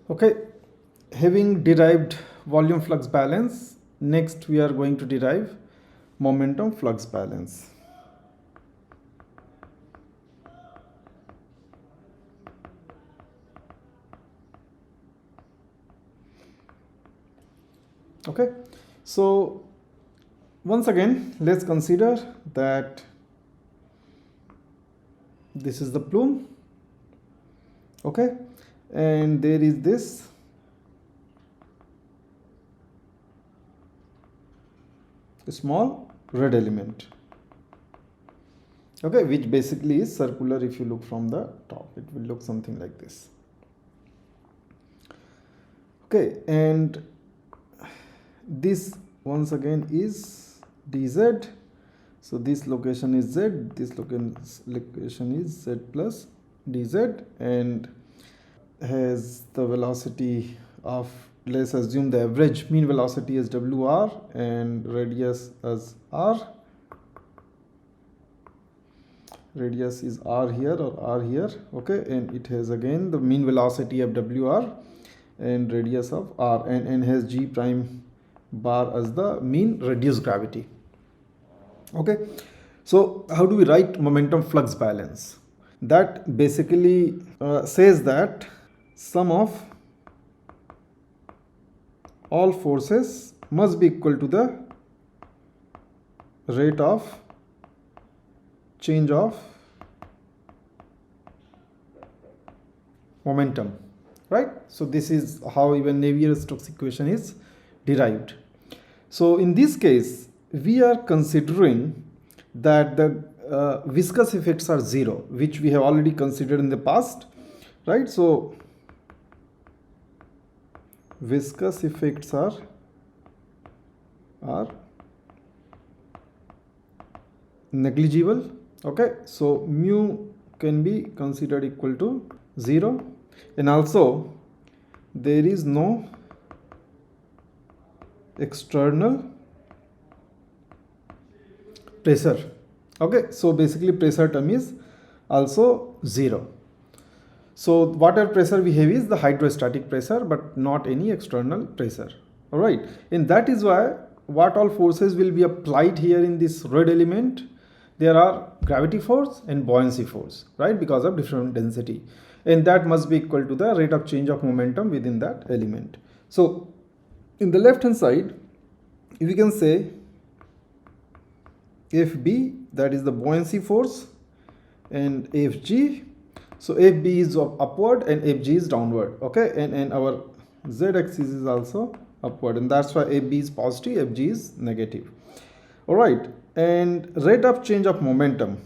Okay, having derived volume flux balance, next we are going to derive momentum flux balance. Okay, so once again let's consider that this is the plume, okay, and there is this small red element, okay, which basically is circular. If you look from the top, it will look something like this. Okay, and this once again is dz. So this location is z, this location is z plus dz, and has the velocity of, let's assume the average mean velocity is wr and radius as r. Radius is r here or r here, okay, and it has again the mean velocity of wr and radius of r, and has g prime bar as the mean reduced gravity. Okay, so how do we write momentum flux balance? That basically says that sum of all forces must be equal to the rate of change of momentum, right? So this is how even Navier-Stokes equation is derived. So in this case, we are considering that the viscous effects are zero, which we have already considered in the past, right? So viscous effects are negligible, okay, so mu can be considered equal to 0, and also there is no external pressure, okay, so basically pressure term is also 0. So whatever pressure we have is the hydrostatic pressure, but not any external pressure. All right, and that is why what all forces will be applied here in this red element. There are gravity force and buoyancy force, right, because of different density, and that must be equal to the rate of change of momentum within that element. So in the left hand side, we can say Fb, that is the buoyancy force, and Fg, so Fb is upward and Fg is downward, okay, and our z-axis is also upward, and that's why Fb is positive, Fg is negative. All right, and rate of change of momentum,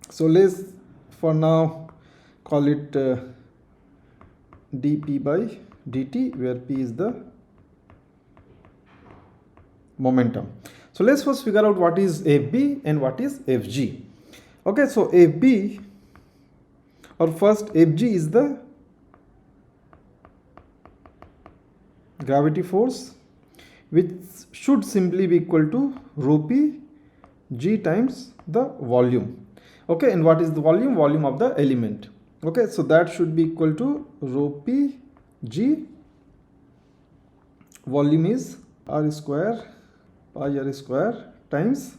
so let's for now call it dp by dt, where p is the momentum. So let's first figure out what is Fb and what is Fg. Okay, so Fb, or first Fg is the gravity force, which should simply be equal to rho p g times the volume. Okay, and what is the volume? Volume of the element. Okay, so that should be equal to rho p g. Volume is r square pi r square times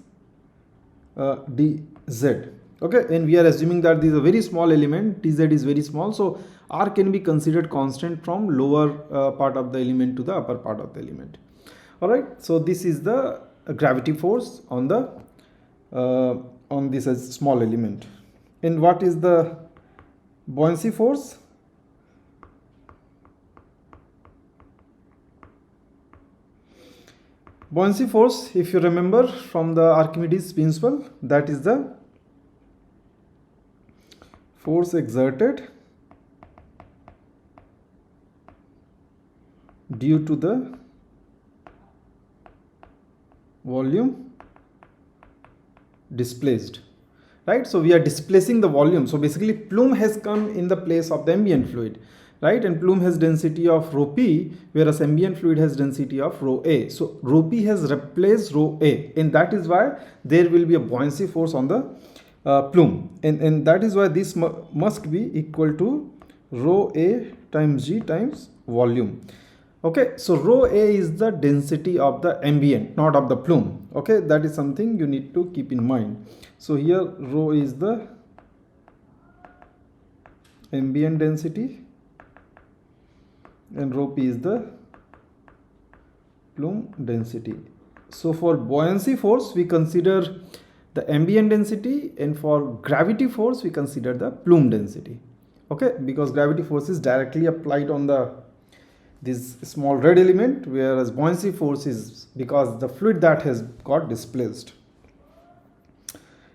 dz. Okay, and we are assuming that this is a very small element, dz is very small, so r can be considered constant from lower part of the element to the upper part of the element. All right, so this is the gravity force on the on this small element. And what is the buoyancy force? Buoyancy force, if you remember from the Archimedes principle, that is the force exerted due to the volume displaced, right? So we are displacing the volume. So basically plume has come in the place of the ambient fluid, right? And plume has density of rho p, whereas ambient fluid has density of rho a. So rho p has replaced rho a, and that is why there will be a buoyancy force on the plume, and that is why this must be equal to rho a times G times volume. Okay, so rho A is the density of the ambient, not of the plume. Okay, that is something you need to keep in mind. So here rho is the ambient density and rho P is the plume density. So for buoyancy force we consider the ambient density, and for gravity force we consider the plume density. Okay, because gravity force is directly applied on this small red element, whereas buoyancy force is because the fluid that has got displaced.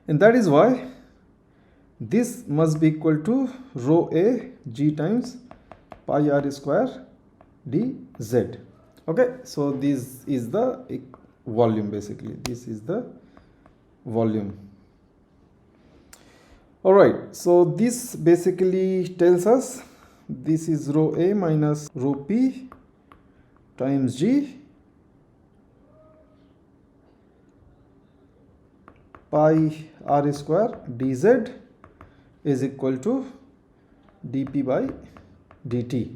And that is why this must be equal to rho A G times pi r square dz. Okay, so this is the volume, basically this is the volume. All right, so this basically tells us this is rho A minus rho P times G pi r square dz is equal to dp by dt.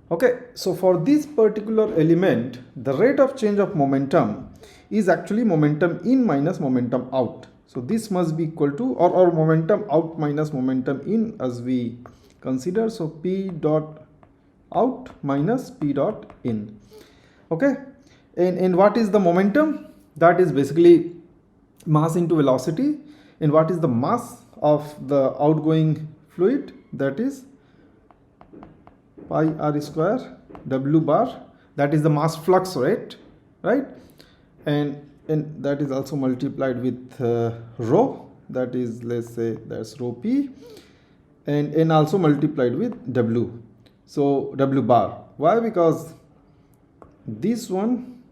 Okay, so for this particular element, the rate of change of momentum is actually momentum in minus momentum out. So this must be equal to, or momentum out minus momentum in, as we consider. So P dot out minus P dot in. Okay, and what is the momentum? That is basically mass into velocity. And what is the mass of the outgoing fluid? That is pi r square w bar, that is the mass flux rate, right? And that is also multiplied with rho, that is, let's say that's rho P, and also multiplied with w. So w bar, why? Because this one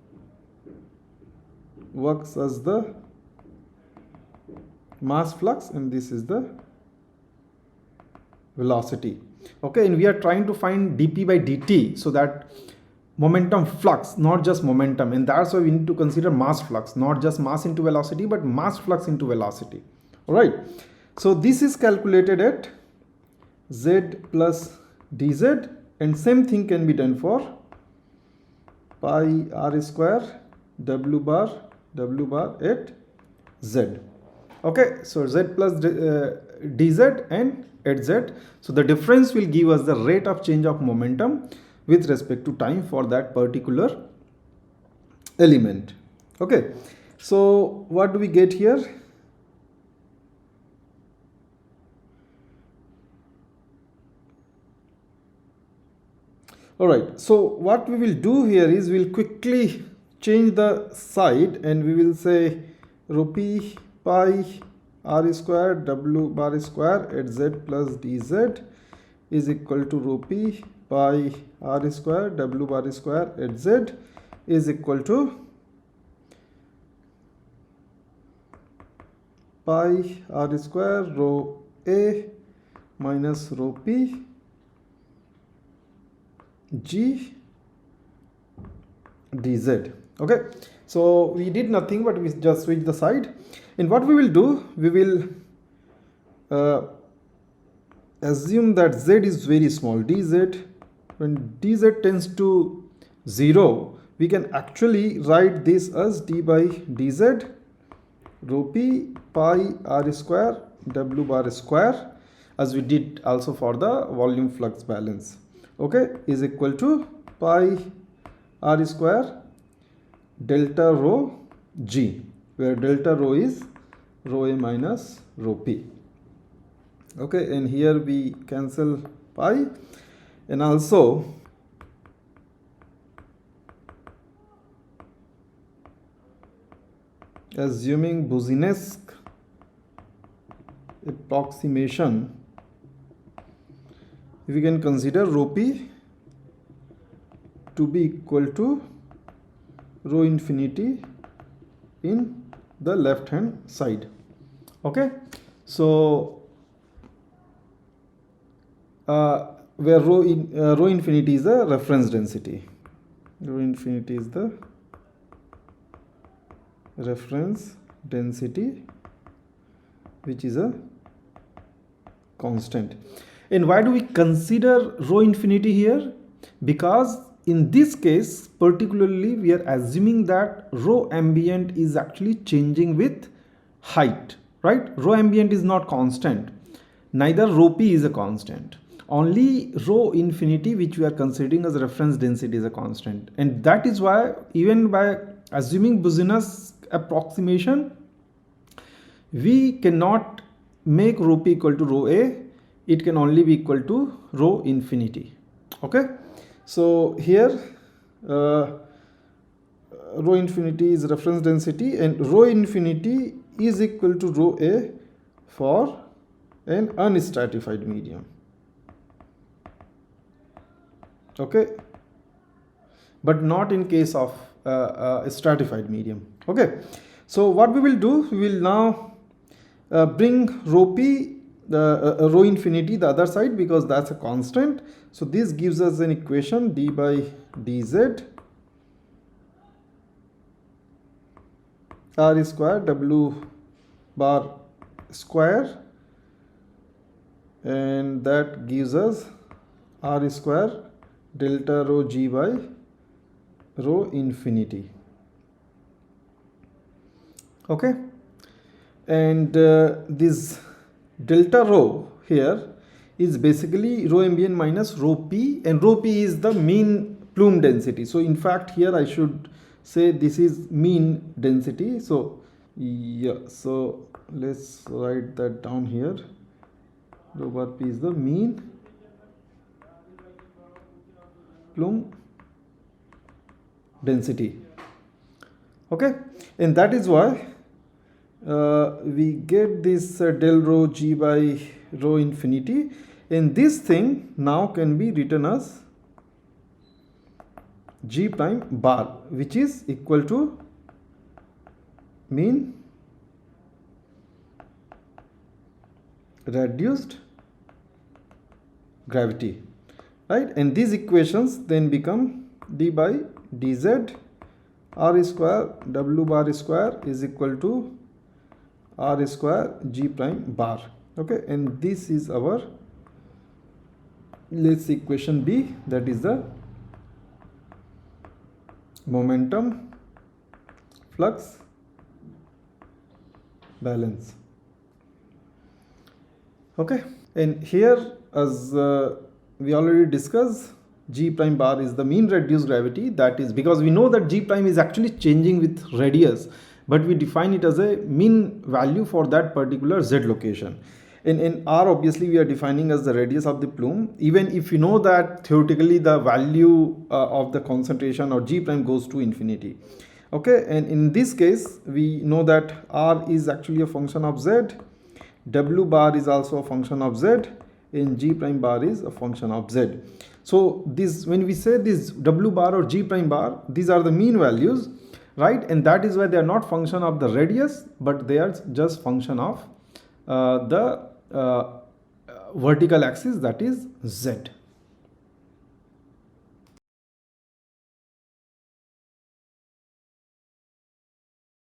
works as the mass flux and this is the velocity. Okay, and we are trying to find dp by dt, so that momentum flux, not just momentum, and that's why we need to consider mass flux, not just mass into velocity but mass flux into velocity. All right, so this is calculated at z plus dz, and same thing can be done for pi r square w bar at z. Okay, so z plus dz and at z. So the difference will give us the rate of change of momentum with respect to time for that particular element. Okay, so what do we get here? All right, so what we will do here is we'll quickly change the side and we will say rho P pi r square w bar square at z plus dz is equal to rho P pi r square w bar square at z is equal to pi r square rho A minus rho P G dz. Okay, so we did nothing but we just switch the side, and what we will do, we will assume that z is very small, dz. When dz tends to 0, we can actually write this as d by dz rho P pi r square w bar square, as we did also for the volume flux balance. Okay, is equal to pi r square delta rho G, where delta rho is rho A minus rho P. Okay, and here we cancel pi, and also assuming Boussinesq approximation, we can consider rho P to be equal to rho infinity in the left hand side. Okay, so where rho infinity is the reference density, rho infinity is the reference density, which is a constant. And why do we consider rho infinity here? Because in this case particularly we are assuming that rho ambient is actually changing with height, right? Rho ambient is not constant, neither rho p is a constant. Only rho infinity, which we are considering as reference density, is a constant. And that is why even by assuming Boussinesq approximation, we cannot make rho p equal to rho a. It can only be equal to rho infinity. Okay, so here rho infinity is reference density, and rho infinity is equal to rho a for an unstratified medium. Okay, but not in case of a stratified medium. Okay, so what we will do, we will now bring rho p, the rho infinity the other side, because that's a constant. So this gives us an equation, d by dz r square w bar square, and that gives us r square delta rho g by rho infinity. Okay, and this delta rho here is basically rho ambient minus rho p, and rho p is the mean plume density. So in fact here I should say this is mean density. So yeah, so let's write that down here. Rho bar p is the mean plume density. Okay, and that is why we get this del rho g by rho infinity, and this thing now can be written as g prime bar, which is equal to mean reduced gravity, right? And these equations then become d by dz r square w bar square is equal to r square g prime bar. Okay, and this is our, let's see, equation B, that is the momentum flux balance. Okay, and here as we already discussed, g prime bar is the mean reduced gravity. That is because we know that g prime is actually changing with radius, but we define it as a mean value for that particular z location. In r, obviously we are defining as the radius of the plume, even if you know that theoretically the value of the concentration or g prime goes to infinity. Okay, and in this case we know that r is actually a function of z, w bar is also a function of z, and g prime bar is a function of z. So this, when we say this w bar or g prime bar, these are the mean values, right? And that is why they are not function of the radius, but they are just function of the vertical axis, that is z.